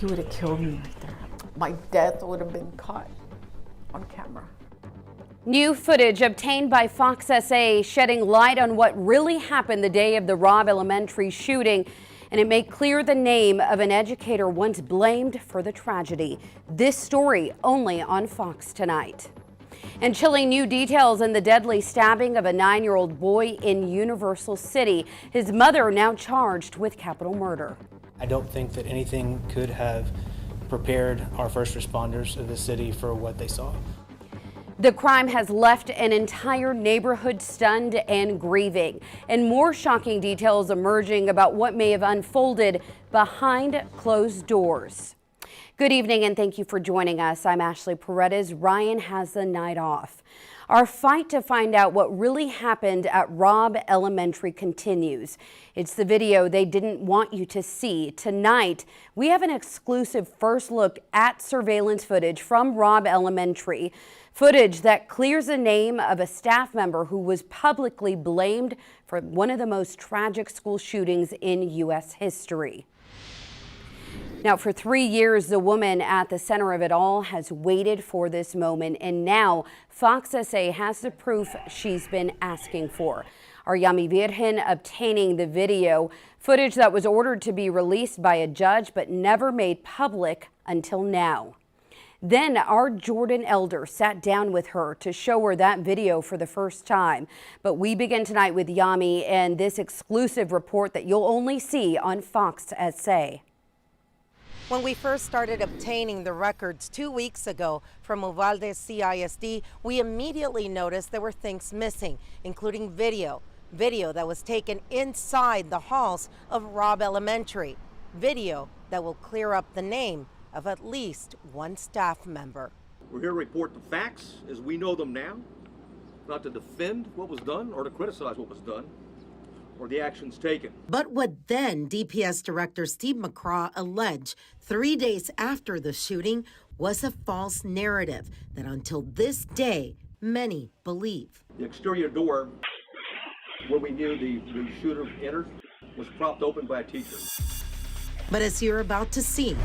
he would have killed me right there. My death would have been caught on camera. New footage obtained by Fox SA shedding light on what really happened the day of the Robb Elementary shooting, and it made clear the name of an educator once blamed for the tragedy. This story only on Fox tonight. And chilling new details in the deadly stabbing of a 9-year-old boy in Universal City. His mother now charged with capital murder. I don't think that anything could have prepared our first responders of the city for what they saw. The crime has left an entire neighborhood stunned and grieving, and more shocking details emerging about what may have unfolded behind closed doors. Good evening and thank you for joining us. I'm Ashley Paredes. Ryan has the night off. Our fight to find out what really happened at Robb Elementary continues. It's the video they didn't want you to see. Tonight, we have an exclusive first look at surveillance footage from Robb Elementary. Footage that clears the name of a staff member who was publicly blamed for one of the most tragic school shootings in U.S. history. Now, for 3 years, the woman at the center of it all has waited for this moment, and now Fox SA has the proof she's been asking for. Our Yami Virgen obtaining the video, footage that was ordered to be released by a judge but never made public until now. Then our Jordan elder sat down with her to show her that video for the first time. But we begin tonight with Yami and this exclusive report that you'll only see on Fox SA. When we first started obtaining the records 2 weeks ago from Uvalde CISD, we immediately noticed there were things missing, including video that was taken inside the halls of Robb Elementary, video that will clear up the name of at least one staff member. We're here to report the facts as we know them now, not to defend what was done or to criticize what was done or the actions taken. But what then DPS Director Steve McCraw alleged 3 days after the shooting was a false narrative that until this day, many believe. The exterior door where we knew the shooter entered was propped open by a teacher. But as you're about to see,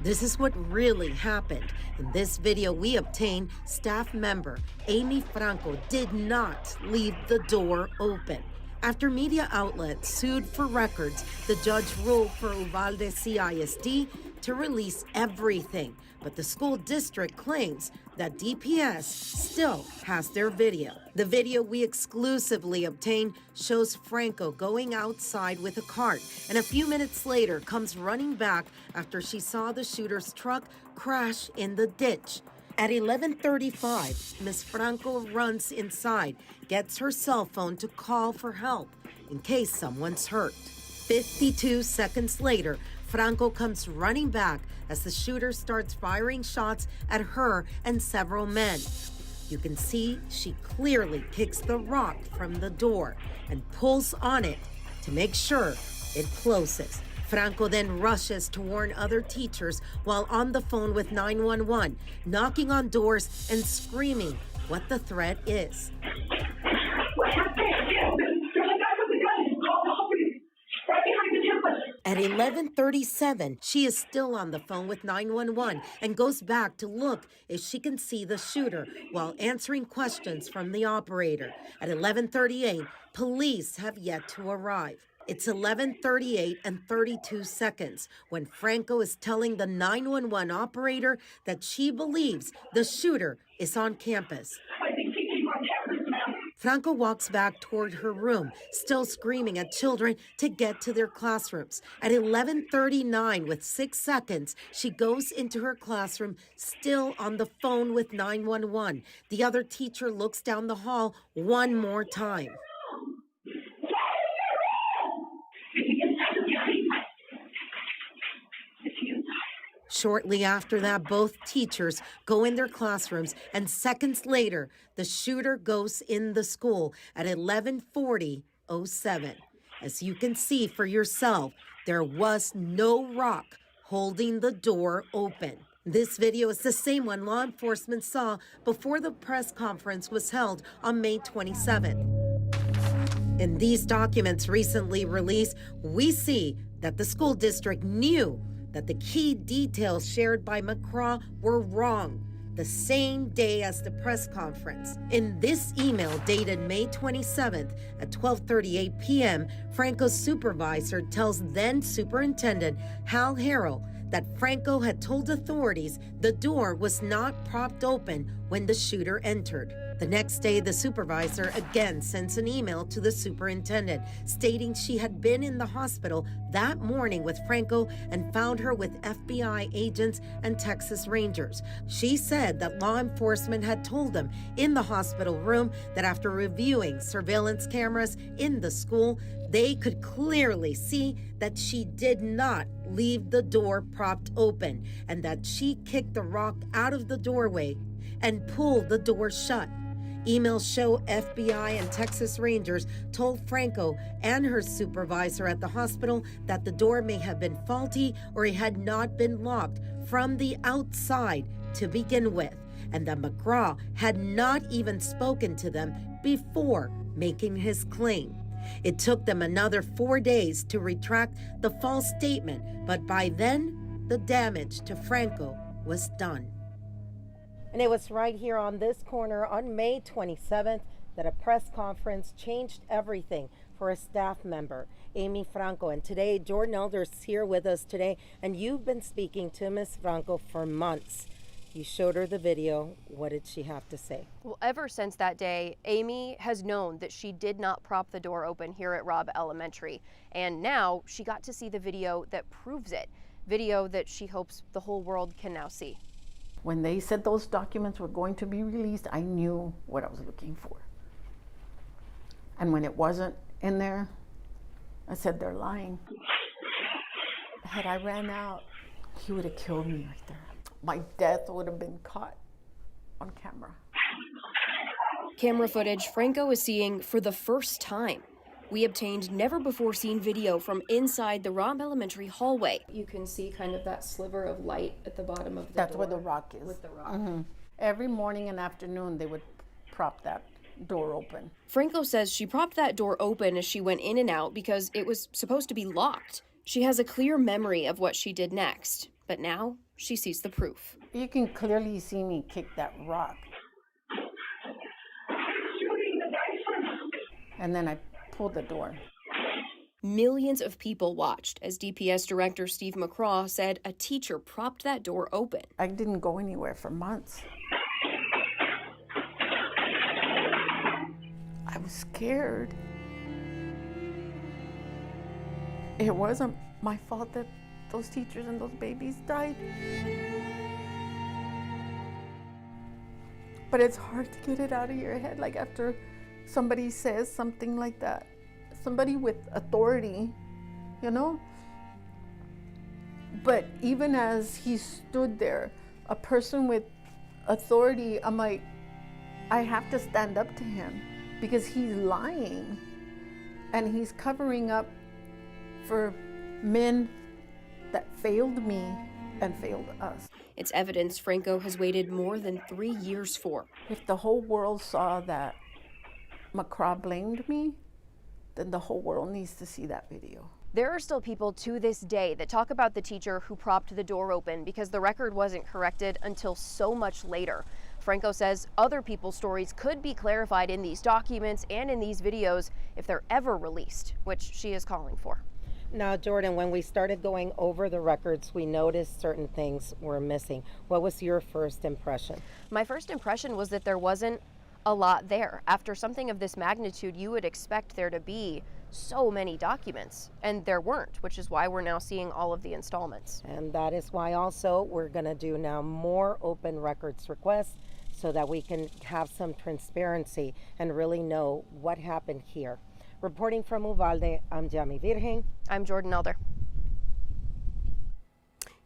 this is what really happened. In this video we obtained, staff member Amy Franco did not leave the door open. After media outlets sued for records, the judge ruled for Uvalde CISD to release everything. But the school district claims that DPS still has their video. The video we exclusively obtained shows Franco going outside with a cart, and a few minutes later comes running back after she saw the shooter's truck crash in the ditch. At 11:35, Ms. Franco runs inside, gets her cell phone to call for help in case someone's hurt. 52 seconds later, Franco comes running back as the shooter starts firing shots at her and several men. You can see she clearly picks the rock from the door and pulls on it to make sure it closes. Franco then rushes to warn other teachers while on the phone with 911, knocking on doors and screaming what the threat is. At 11:37, she is still on the phone with 911 and goes back to look if she can see the shooter while answering questions from the operator. At 11:38, police have yet to arrive. It's 11:38 and 32 seconds when Franco is telling the 911 operator that she believes the shooter is on campus. Franco walks back toward her room, still screaming at children to get to their classrooms. At 11:39, with 6 seconds, she goes into her classroom, still on the phone with 911. The other teacher looks down the hall one more time. Shortly after that, both teachers go in their classrooms, and seconds later, the shooter goes in the school at 11:40:07. As you can see for yourself, there was no rock holding the door open. This video is the same one law enforcement saw before the press conference was held on May 27th. In these documents recently released, we see that the school district knew that the key details shared by McCraw were wrong the same day as the press conference. In this email dated May 27th at 12:38 p.m., Franco's supervisor tells then Superintendent Hal Harrell that Franco had told authorities the door was not propped open when the shooter entered. The next day, the supervisor again sends an email to the superintendent stating she had been in the hospital that morning with Franco and found her with FBI agents and Texas Rangers. She said that law enforcement had told them in the hospital room that after reviewing surveillance cameras in the school, they could clearly see that she did not leave the door propped open and that she kicked the rock out of the doorway and pulled the door shut. Emails show FBI and Texas Rangers told Franco and her supervisor at the hospital that the door may have been faulty or it had not been locked from the outside to begin with, and that McCraw had not even spoken to them before making his claim. It took them another 4 days to retract the false statement, but by then, the damage to Franco was done. And it was right here on this corner on May 27th that a press conference changed everything for a staff member, Amy Franco. And today, Jordan Elder's here with us today, and you've been speaking to Ms. Franco for months. You showed her the video. What did she have to say? Well, ever since that day, Amy has known that she did not prop the door open here at Robb Elementary. And now she got to see the video that proves it, video that she hopes the whole world can now see. When they said those documents were going to be released, I knew what I was looking for. And when it wasn't in there, I said, they're lying. Had I ran out, he would have killed me right there. My death would have been caught on camera. Camera footage Franco is seeing for the first time. We obtained never-before-seen video from inside the Robb Elementary hallway. You can see kind of that sliver of light at the bottom of the That's door. where the rock is. With the rock. Mm-hmm. Every morning and afternoon, they would prop that door open. Franco says she propped that door open as she went in and out because it was supposed to be locked. She has a clear memory of what she did next, but now she sees the proof. You can clearly see me kick that rock. And then I pulled the door. Millions of people watched as DPS Director Steve McCraw said a teacher propped that door open. I didn't go anywhere for months. I was scared. It wasn't my fault that those teachers and those babies died. But it's hard to get it out of your head, like after somebody says something like that. Somebody with authority, you know? But even as he stood there, a person with authority, I'm like, I have to stand up to him because he's lying and he's covering up for men that failed me and failed us. It's evidence Franco has waited more than 3 years for. If the whole world saw that McCraw blamed me, then the whole world needs to see that video. There are still people to this day that talk about the teacher who propped the door open because the record wasn't corrected until so much later. Franco says other people's stories could be clarified in these documents and in these videos if they're ever released, which she is calling for. Now, Jordan, when we started going over the records, we noticed certain things were missing. What was your first impression? My first impression was that there wasn't a lot there. After something of this magnitude, you would expect there to be so many documents, and there weren't, which is why we're now seeing all of the installments. And that is why also we're going to do now more open records requests so that we can have some transparency and really know what happened here. Reporting from Uvalde, I'm Yami Virgen. I'm Jordan Elder.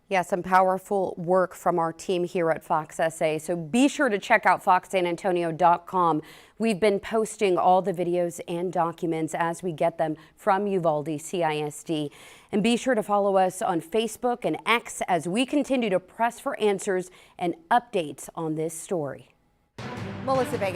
Yeah, some powerful work from our team here at Fox SA. So be sure to check out foxsanantonio.com. We've been posting all the videos and documents as we get them from Uvalde CISD. And be sure to follow us on Facebook and X as we continue to press for answers and updates on this story. Melissa Vega.